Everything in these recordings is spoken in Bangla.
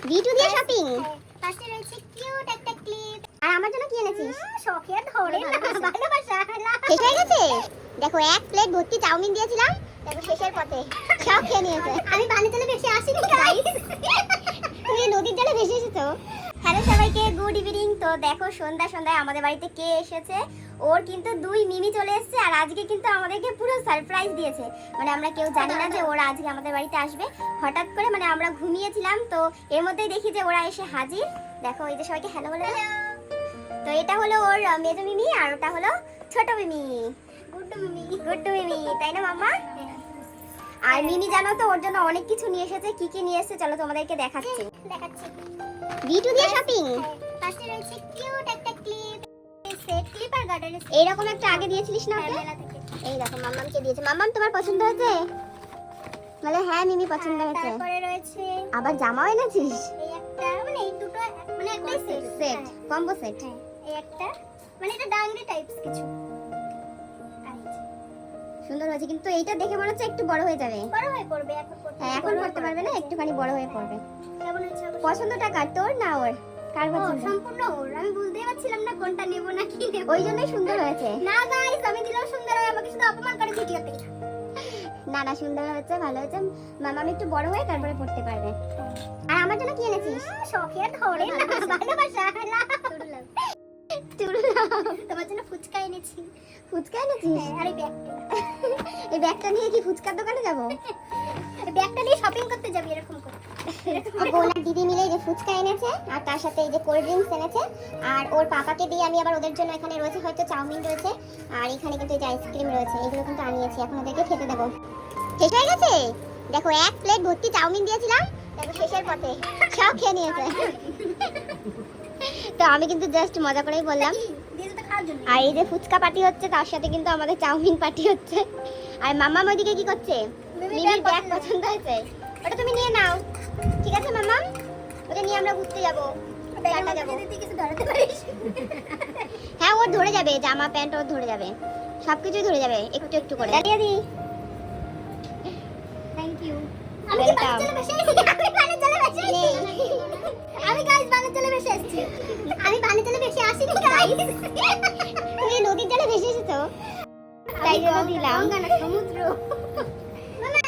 বিটু দিয়ে শপিং। পাশে রয়েছে কিউট একটা ক্লিপ। আর আমার জন্য কি এনেছিস? শখের ধরে ভালোবাসা। শেষ হয়ে গেছে। দেখো এক প্লেট ভর্তি চাউমিন দিয়েছিলাম, দেখো শেষের পথে সব খেয়ে নিয়েছে। আমি পানির জলে ভেসে আসিনি গাইস। তুমি নদীর জলে ভেসে এসেছো। হ্যালো সবাইকে, গুড ইভিনিং। তো দেখো সন্ধ্যায় আমাদের বাড়িতে কে এসেছে। ওর কিন্তু দুই মিমি চলে এসেছে আর আজকে কিন্তু আমাদেরকে পুরো সারপ্রাইজ দিয়েছে। মানে আমরা কেউ জানি না যে ওরা আজকে আমাদের বাড়িতে আসবে। হঠাৎ করে মানে আমরা ঘুমিয়েছিলাম, তো এর মধ্যেই দেখি যে ওরা এসে হাজির। দেখো এই যে সবাইকে হ্যালো বলে দাও। তো এটা হলো ওর মেজো মিমি আর ওটা হলো ছোট মিমি। গুড্ডু মিমি, তাই না মাম্মা? আর মিমি জানো তো ওর জন্য অনেক কিছু নিয়ে এসেছে। কি কি নিয়ে এসেছে চলো তোমাদেরকে দেখাচ্ছি। বিটু দিয়ে শপিং। পাশে রয়েছে কিউট একটা ক্লিপ, সেট ক্লিপার গার্ডার। এইরকম একটা আগে দিয়েছিলিস না ওকে? মেলা থেকে। এই দেখো মাম্মামকে দিয়েছে। মাম্মাম তোমার পছন্দ হয়েছে? বলে হ্যাঁ মিমি পছন্দ হয়েছে। তারপরে রয়েছে আবার জামাও এনেছিস? এই একটা, মানে এই দুটো মানে একটাই সেট। Set, combo set. হ্যাঁ, এই একটা মানে এটা ডাংরি টাইপস কিছু। আর এই যে, সুন্দর হয়েছে, কিন্তু এইটা দেখে মনে হচ্ছে একটু বড় হয়ে যাবে। বড় হয়ে পড়বে এখন পড়তে। হ্যাঁ এখন করতে পারবে না, একটুখানি বড় হয়ে পড়বে। কেমন হয়েছে অবশ্যই? পছন্দটা কার, তোর না ওর? কার ও, পছন্দ? সম্পূর্ণ ওর। আমি বুঝতেই পারছিলাম না কোনটা নেব না কি নেব। ওই জন্যই সুন্দর হয়েছে। না গাইস, আমি দিলেও সুন্দর হয়, আমাকে শুধু অপমান করে ভিডিওতে। না না সুন্দর হয়েছে, ভালো হয়েছে। মামাম একটু বড় হয়ে তারপরে পড়তে পারবে। আর আমার জন্য কি এনেছিস? শখের ধরে ভালোবাসা। তোমার জন্য ফুচকা এনেছি। ফুচকা এনেছিস? হ্যাঁ, আর এই ব্যাগটা। এই ব্যাগটা নিয়ে কি ফুচকার দোকানে যাবো? এই ব্যাগটা নিয়ে শপিং করতে যাবি এরকম করে। বোন আর দিদি মিলে এই যে ফুচকা এনেছে আর তার সাথে এই যে কোল্ড ড্রিঙ্কস এনেছে। আর ওর পাপাকে দিয়ে আমি আবার ওদের জন্য এখানে রয়েছে হয়তো চাউমিন রয়েছে আর এখানে কিন্তু এই যে আইসক্রিম রয়েছে। এগুলো কিন্তু আনিয়েছি, এখন ওদেরকে খেতে দেবো। শেষ হয়ে গেছে। দেখো এক প্লেট ভর্তি চাউমিন দিয়েছিলাম, দেখো শেষের পথে সব খেয়ে নিয়েছে। তো আমি কিন্তু জাস্ট মজা করেই বললাম। দিদি তো খাওয়ার জন্য। আর এই যে ফুচকা পার্টি হচ্ছে, তার সাথে কিন্তু আমাদের চাউমিন পার্টি হচ্ছে। আর মাম্মাম ওইদিকে কি করছে? মিমির ব্যাগ পছন্দ হয়েছে, ওটা তুমি নিয়ে নাও। ঠিক আছে মাম্মাম, ওটা নিয়ে আমরা ঘুরতে যাবো, টাটা যাবো। দিদি কিছু ধরাতে পারিস? হ্যাঁ ওর ধরে যাবে, জামা প্যান্ট ওর ধরে যাবে, সবকিছুই ধরে যাবে একটু একটু করে। দাঁড়িয়ে দি। Thank you. আমি কি বাড়ি চলে বসে আছি? আমি বাড়ি চলে বসে আছি। আমি গাইস বাড়ি চলে বসে আছি। আমি বাড়ি চলে বসে আসিনি গাইস। তুমি নদীর জলে ভেসে এসেছো, তাই জন্য দিলাম। গঙ্গা না সমুদ্র। মামা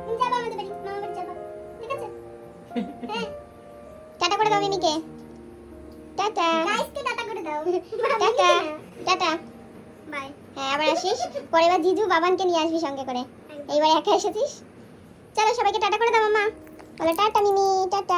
তুমি যাবা আমাদের বাড়ি, মামা বাড়ি যাবা, ঠিক আছে? হ্যাঁ, টাটা করে দাও মিমিকে। টাটা গাইসকে টাটা করে দাও। Tata tata. বাই। হ্যাঁ আবার আসিস, পরের বার জিজু বাবানকে নিয়ে আসবি সঙ্গে করে। এইবার একা এসেছিস। চলো সবাইকে টাটা করে দাও মামা। বলো টাটা মিমি, টাটা।